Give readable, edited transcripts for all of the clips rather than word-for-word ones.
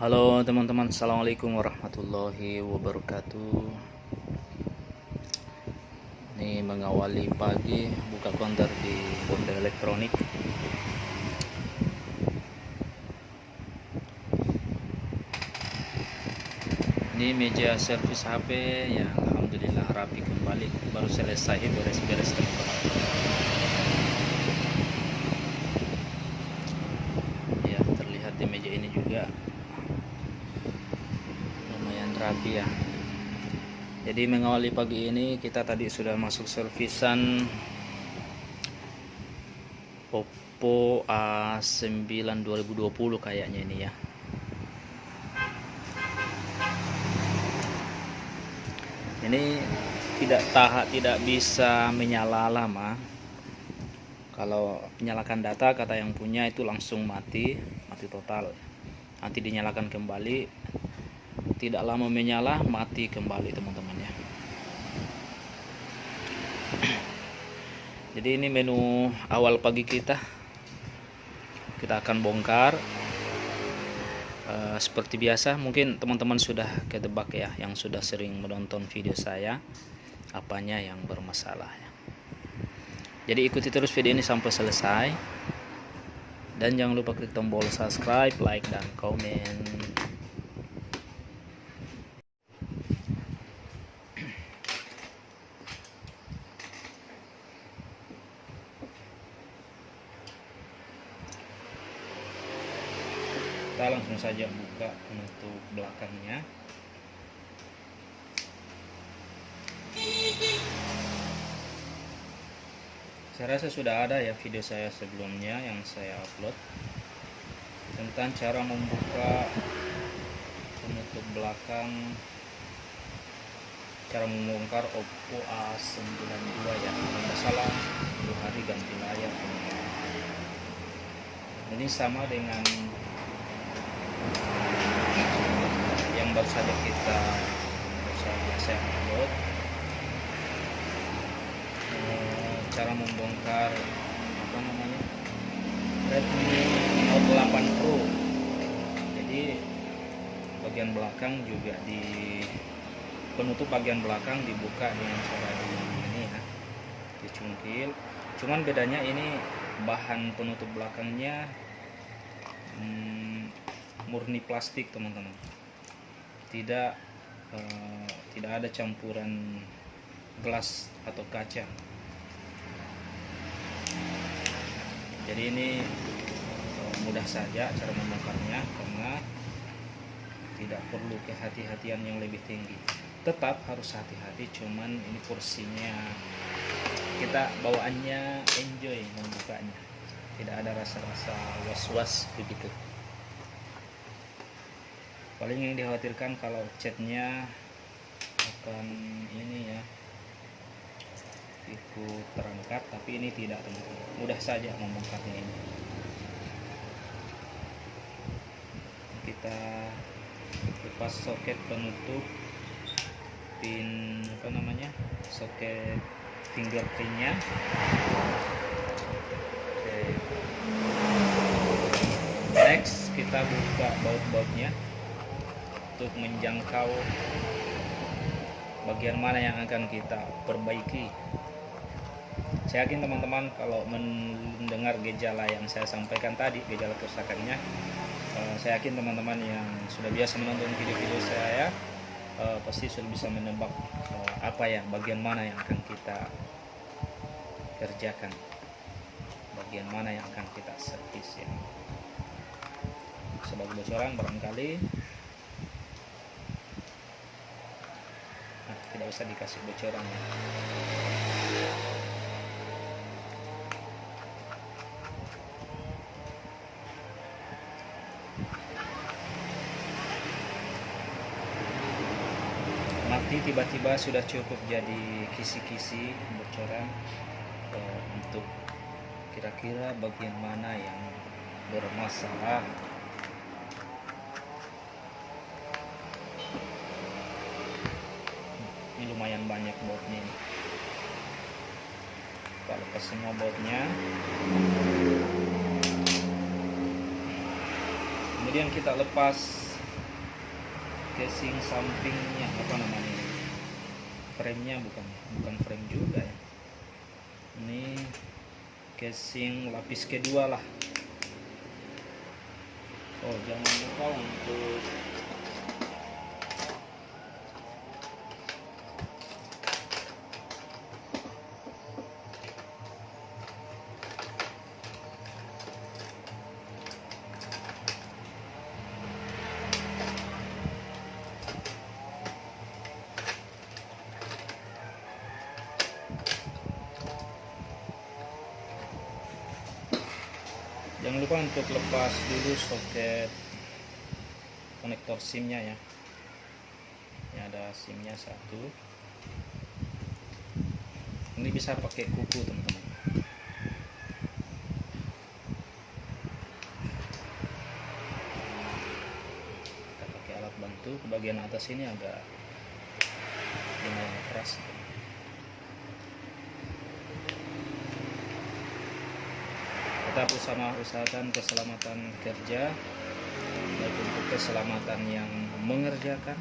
Halo teman-teman, assalamualaikum warahmatullahi wabarakatuh. Ini mengawali pagi, buka konter di Bondel Elektronik. Ini meja servis HP ya, alhamdulillah rapi kembali. Baru selesai beres-beres teman-teman. Ya, terlihat di meja ini juga lumayan rapi ya. Jadi mengawali pagi ini kita tadi sudah masuk servisan Oppo A9 2020 kayaknya ini ya. Ini tidak bisa menyala lama. Kalau menyalakan data kata yang punya itu langsung mati total. Nanti dinyalakan kembali, tidak lama menyala, mati kembali teman-teman ya. Jadi ini menu awal pagi kita akan bongkar. Seperti biasa, mungkin teman-teman sudah ketebak ya, yang sudah sering menonton video saya, apanya yang bermasalah ya. Jadi ikuti terus video ini sampai selesai, dan jangan lupa klik tombol subscribe, like, dan komen. Kita langsung saja buka penutup belakangnya. Saya rasa sudah ada ya video saya sebelumnya yang saya upload tentang cara membuka penutup belakang, cara membongkar Oppo A92 ya. Kalau tidak salah 2 hari ganti layar. Ini sama dengan yang baru saja saya upload, cara membongkar Redmi Note 8 Pro. Jadi bagian belakang juga penutup bagian belakang dibuka dengan cara ini ya, dicungkil. Cuman bedanya ini bahan penutup belakangnya murni plastik teman-teman, tidak ada campuran gelas atau kaca. Jadi ini mudah saja cara membongkarnya, karena tidak perlu kehati-hatian yang lebih tinggi. Tetap harus hati-hati, cuman ini porsinya kita bawaannya enjoy membukanya, tidak ada rasa-rasa was-was begitu. Paling yang dikhawatirkan kalau catnya akan ini ya, ikut terangkat, tapi ini tidak teman-teman, mudah saja membongkarnya ini. Kita lepas soket penutup pin soket fingerprintnya. Next kita buka baut-bautnya untuk menjangkau bagian mana yang akan kita perbaiki. Saya yakin teman-teman kalau mendengar gejala yang saya sampaikan tadi, gejala kerusakannya, saya yakin teman-teman yang sudah biasa menonton video-video saya pasti sudah bisa menebak apa ya, bagian mana yang akan kita kerjakan, bagian mana yang akan kita servis ya. Sebagai bocoran barangkali, tidak usah dikasih bocoran ya. Mati tiba-tiba sudah cukup jadi kisi-kisi bocoran untuk kira-kira bagian mana yang bermasalah. Ini lumayan banyak bautnya ini. Kita lepas semua bautnya. Kemudian kita lepas casing sampingnya, apa namanya ini, frame-nya bukan frame juga ya, ini casing lapis kedua lah. Oh, jangan lupa untuk lepas dulu soket konektor SIM-nya ya. Ini ada SIM-nya satu. Ini bisa pakai kuku teman-teman. Kita pakai alat bantu. Bagian atas ini agak lumayan keras. Tetap usahakan keselamatan kerja, baik untuk keselamatan yang mengerjakan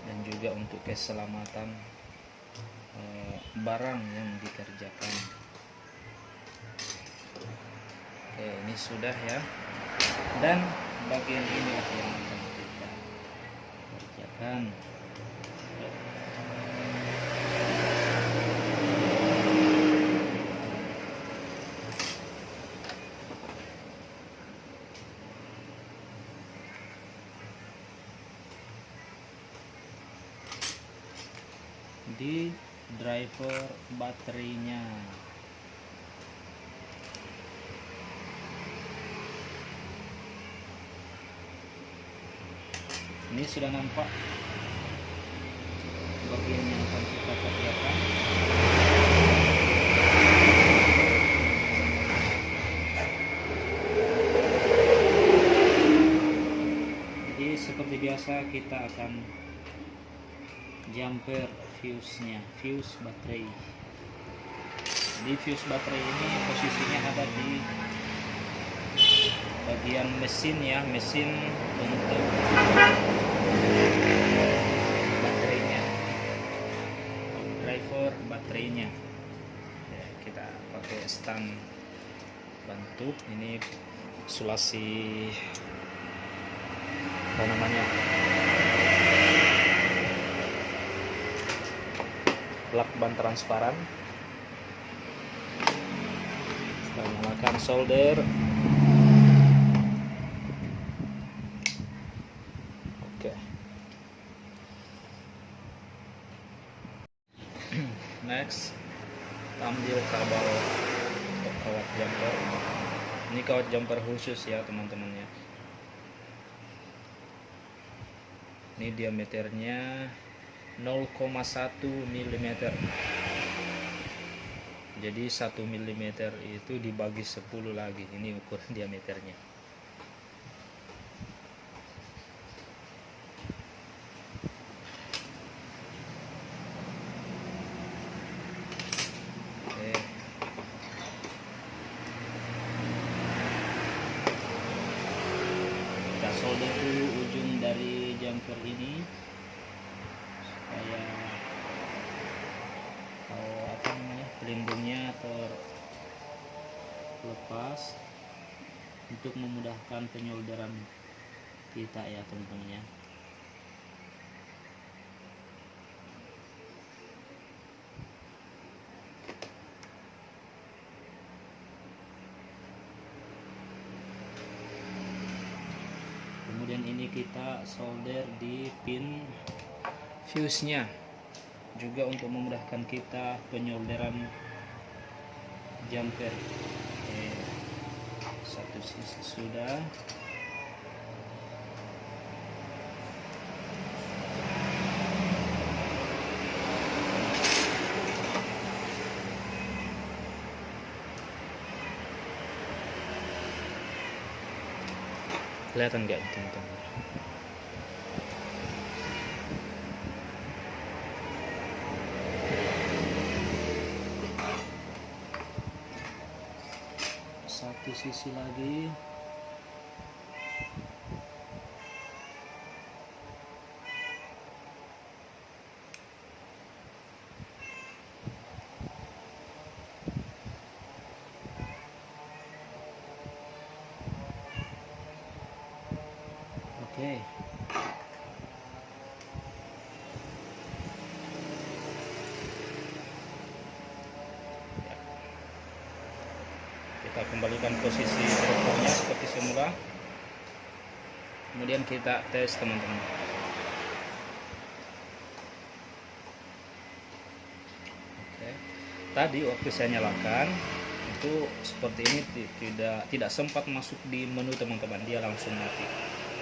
dan juga untuk keselamatan barang yang dikerjakan. Oke, ini sudah ya. Dan bagian ini yang akan kita kerjakan. Di driver baterainya. Ini sudah nampak bagian yang akan kita kerjakan. Jadi seperti biasa kita akan jumper fuse-nya, fuse baterai. Di fuse baterai ini posisinya ada di bagian mesin ya, mesin untuk baterainya, driver baterainya. Ya, kita pakai stand bantu. Ini sulasi apa namanya, lakban transparan. Kita nyalakan solder. Oke. Next, ambil kabel untuk kawat jumper. Ini kawat jumper khusus ya teman-teman ya. Ini diameternya 0,1 mm. Jadi 1 mm itu dibagi 10 lagi. Ini ukuran diameternya. Oke. Kita solder dulu ujung dari jumper ini supaya pelindungnya terlepas, untuk memudahkan penyolderan kita ya teman-teman ya. Kemudian ini kita solder di pin fuse-nya, juga untuk memudahkan kita penyolderan jumper. Oke, satu sisi sudah. Kelihatan nggak teman-teman? Satu sisi lagi. Oke. Kita kembalikan posisi propornya seperti semula. Kemudian kita tes, teman-teman. Oke. Tadi waktu saya nyalakan itu seperti ini, tidak sempat masuk di menu, teman-teman. Dia langsung mati.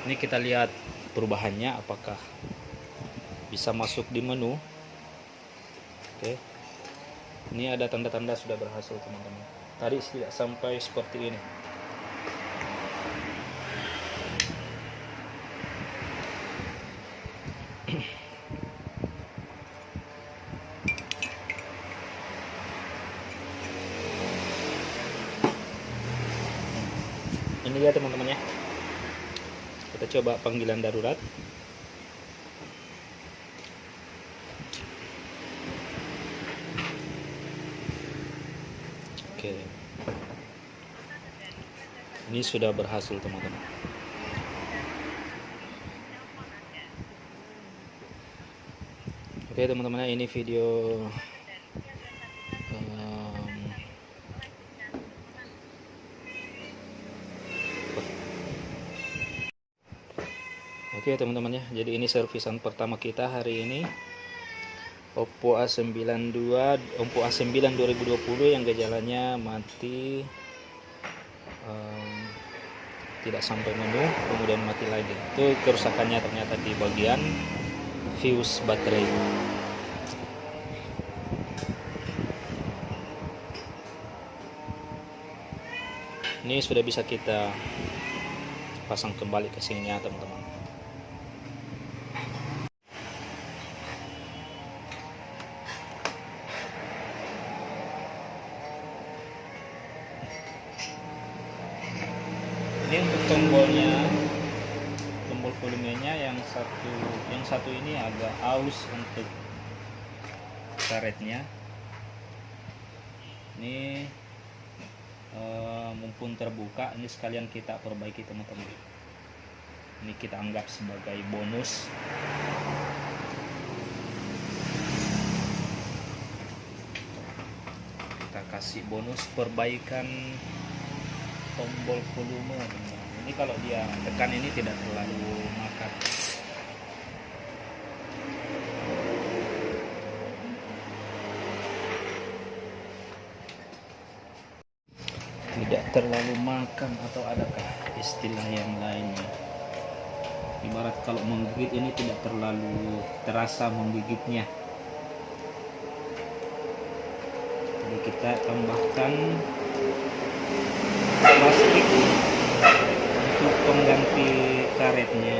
Ini kita lihat perubahannya, apakah bisa masuk di menu. Oke. Ini ada tanda-tanda sudah berhasil, teman-teman. Tadi tidak sampai seperti ini. Ini ya, teman-teman ya. Kita coba panggilan darurat. Oke. Ini sudah berhasil, teman-teman. Oke, teman-teman, ini video Oke, teman-teman ya. Jadi ini servisan pertama kita hari ini. Oppo A9 2020 yang gejalanya mati, tidak sampai menu, kemudian mati lagi. Itu kerusakannya ternyata di bagian fuse baterai. Ini sudah bisa kita pasang kembali ke sininya, teman-teman. Ini untuk tombolnya, tombol volumenya yang satu ini agak aus untuk karetnya. Ini mumpung terbuka, ini sekalian kita perbaiki, teman-teman. Ini kita anggap sebagai bonus. Kita kasih bonus perbaikan tombol volume, teman-teman. Ini kalau dia tekan ini tidak terlalu makan. Tidak terlalu makan, atau adakah istilah yang lainnya? Ibarat kalau menggigit ini tidak terlalu terasa menggigitnya. Jadi kita tambahkan plastik untuk pengganti karetnya.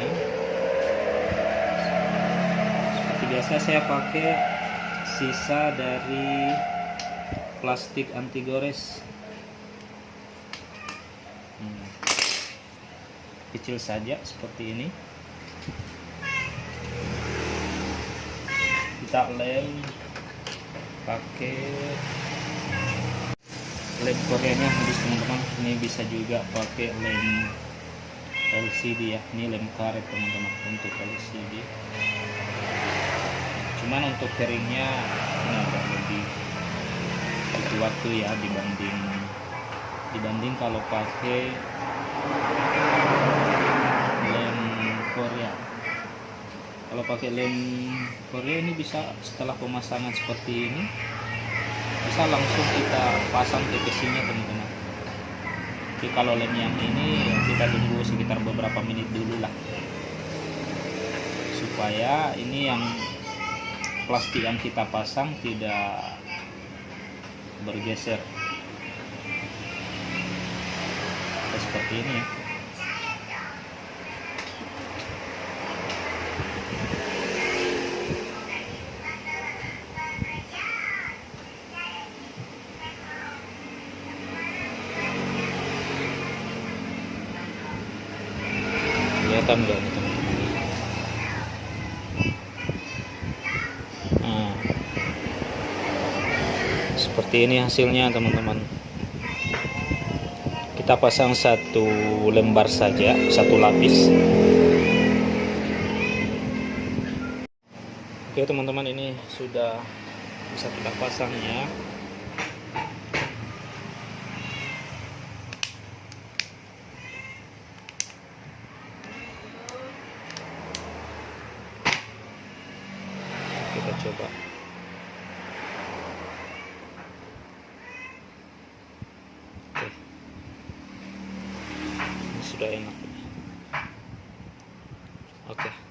Seperti biasa saya pakai sisa dari plastik anti gores. Kecil saja seperti ini. Kita lem pakai lem Koreanya habis, teman-teman. Ini bisa juga pakai lem LCD ya. Ini lem karet, teman-teman, untuk LCD. Cuman untuk keringnya ini agak lebih butuh waktu ya, dibanding kalau pakai lem Korea. Kalau pakai lem Korea ini bisa setelah pemasangan seperti ini, bisa langsung kita pasang ke casingnya, teman-teman. Tapi kalau lem yang ini kita tunggu sekitar beberapa menit dulu lah, supaya ini yang plastik yang kita pasang tidak bergeser. Seperti ini ya. Kelihatan nggak nih, teman-teman? Nah, seperti ini hasilnya, teman-teman. Kita pasang satu lembar saja, satu lapis. Oke teman-teman, ini sudah bisa kita pasang ya. Kita coba. Oke. Ini sudah enak. Oke.